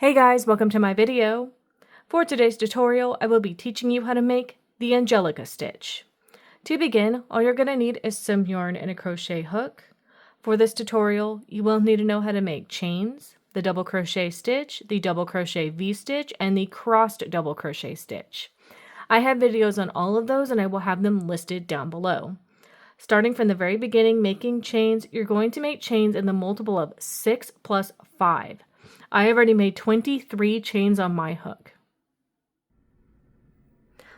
Hey guys, welcome to my video. For today's tutorial, I will be teaching you how to make the Angelica stitch. To begin, all you're going to need is some yarn and a crochet hook. For this tutorial, you will need to know how to make chains, the double crochet stitch, the double crochet V-stitch, and the crossed double crochet stitch. I have videos on all of those and I will have them listed down below. Starting from the very beginning, making chains, you're going to make chains in the multiple of 6 plus 5. I have already made 23 chains on my hook.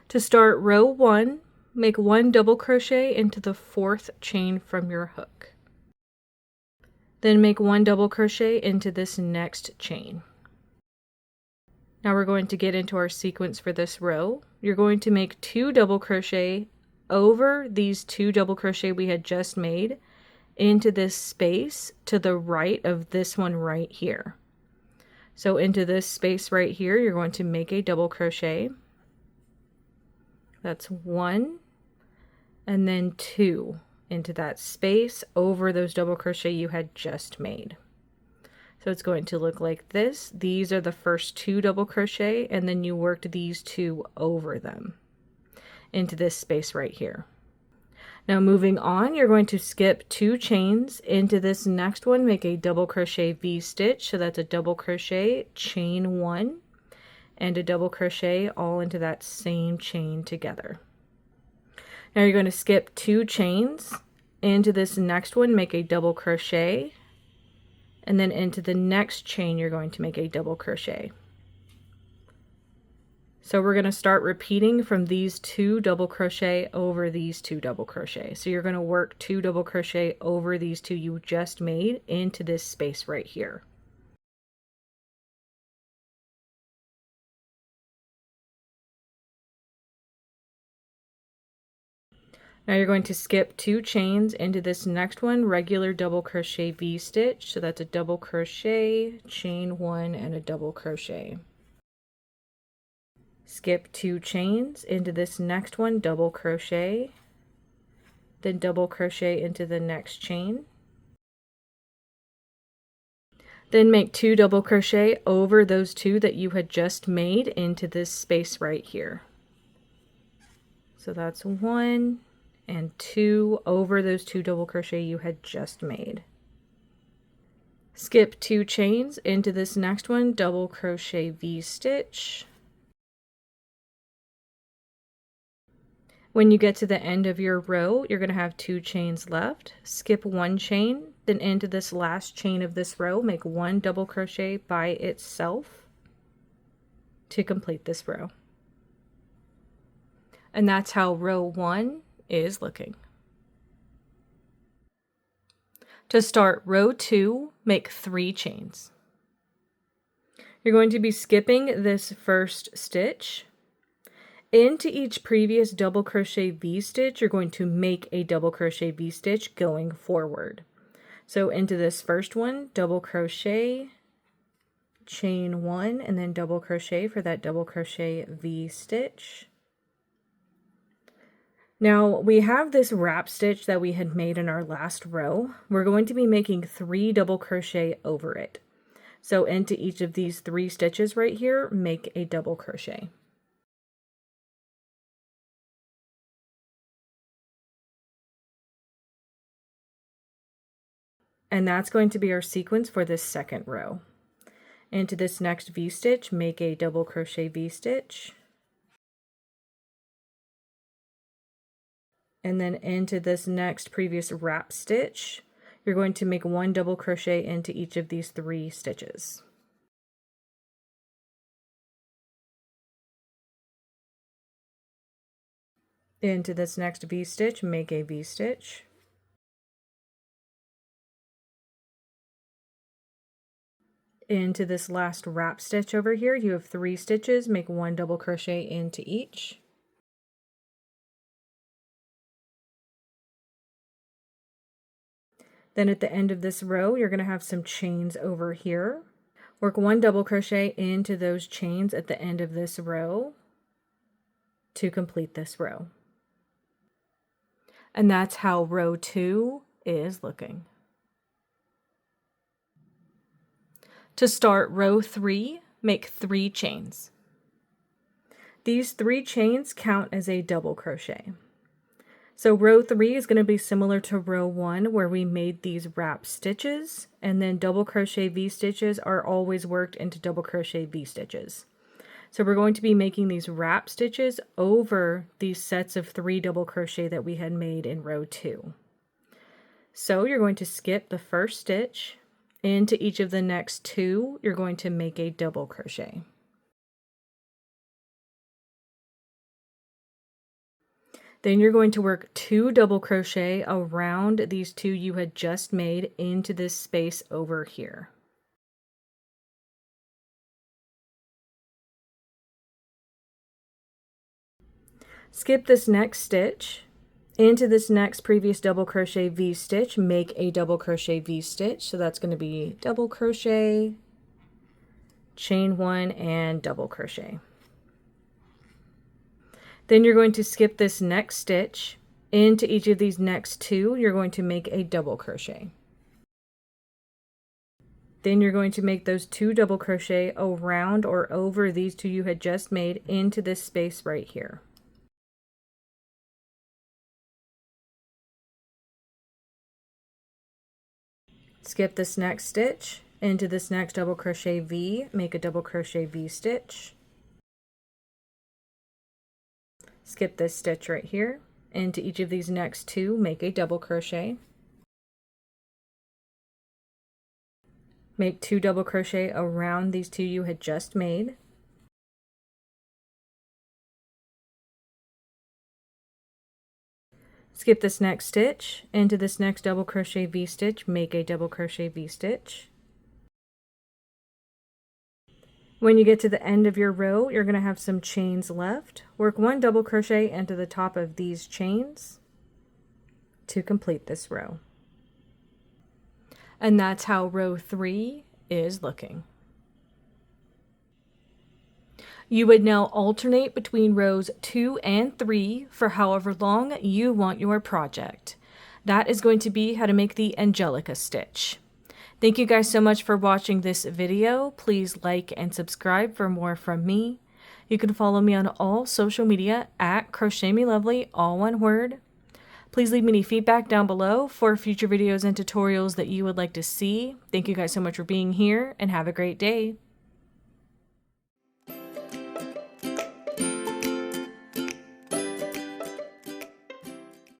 To start row 1, make 1 double crochet into the 4th chain from your hook. Then make 1 double crochet into this next chain. Now we're going to get into our sequence for this row. You're going to make 2 double crochet over these 2 double crochet we had just made into this space to the right of this one right here. So into this space right here, you're going to make a double crochet. That's 1, and then 2 into that space over those double crochet you had just made. So it's going to look like this. These are the first 2 double crochet, and then you worked these 2 over them into this space right here. Now moving on, you're going to skip 2 chains into this next one, make a double crochet V-stitch, so that's a double crochet, chain 1, and a double crochet all into that same chain together. Now you're going to skip 2 chains into this next one, make a double crochet, and then into the next chain you're going to make a double crochet. So we're going to start repeating from these 2 double crochet over these 2 double crochet. So you're going to work 2 double crochet over these 2 you just made into this space right here. Now you're going to skip 2 chains into this next one, regular double crochet V-stitch. So that's a double crochet, chain 1, and a double crochet. Skip 2 chains into this next one, double crochet, then double crochet into the next chain. Then make 2 double crochet over those 2 that you had just made into this space right here. So that's 1 and 2 over those 2 double crochet you had just made. Skip 2 chains into this next one, double crochet V-stitch. When you get to the end of your row, you're going to have 2 chains left. Skip 1 chain, then into this last chain of this row, make 1 double crochet by itself to complete this row. And that's how row 1 is looking. To start row 2, make 3 chains. You're going to be skipping this first stitch. Into each previous double crochet V-stitch, you're going to make a double crochet V-stitch going forward. So into this first one, double crochet, chain 1, and then double crochet for that double crochet V-stitch. Now we have this wrap stitch that we had made in our last row. We're going to be making 3 double crochet over it. So into each of these 3 stitches right here, make a double crochet. And that's going to be our sequence for this second row. Into this next V-stitch, make a double crochet V-stitch. And then into this next previous wrap stitch, you're going to make 1 double crochet into each of these 3 stitches. Into this next V-stitch, make a V-stitch. Into this last wrap stitch over here, you have 3 stitches, make 1 double crochet into each. Then at the end of this row, you're going to have some chains over here. Work 1 double crochet into those chains at the end of this row to complete this row. And that's how row 2 is looking. To start row 3, make 3 chains. These 3 chains count as a double crochet. So row 3 is going to be similar to row 1 where we made these wrap stitches, and then double crochet V-stitches are always worked into double crochet V-stitches. So we're going to be making these wrap stitches over these sets of 3 double crochet that we had made in row 2. So you're going to skip the first stitch. Into each of the next 2, you're going to make a double crochet. Then you're going to work 2 double crochet around these 2 you had just made into this space over here. Skip this next stitch. Into this next previous double crochet V-stitch, make a double crochet V-stitch. So that's going to be double crochet, chain 1, and double crochet. Then you're going to skip this next stitch. Into each of these next 2, you're going to make a double crochet. Then you're going to make those 2 double crochet around or over these 2 you had just made into this space right here. Skip this next stitch. Into this next double crochet V, make a double crochet V-stitch. Skip this stitch right here. Into each of these next 2, make a double crochet. Make 2 double crochet around these 2 you had just made. Skip this next stitch. Into this next double crochet V-stitch, make a double crochet V-stitch. When you get to the end of your row, you're going to have some chains left. Work 1 double crochet into the top of these chains to complete this row. And that's how row 3 is looking. You would now alternate between rows 2 and 3 for however long you want your project. That is going to be how to make the Angelica stitch. Thank you guys so much for watching this video. Please like and subscribe for more from me. You can follow me on all social media at crochetmelovely, all one word. Please leave me any feedback down below for future videos and tutorials that you would like to see. Thank you guys so much for being here, and have a great day.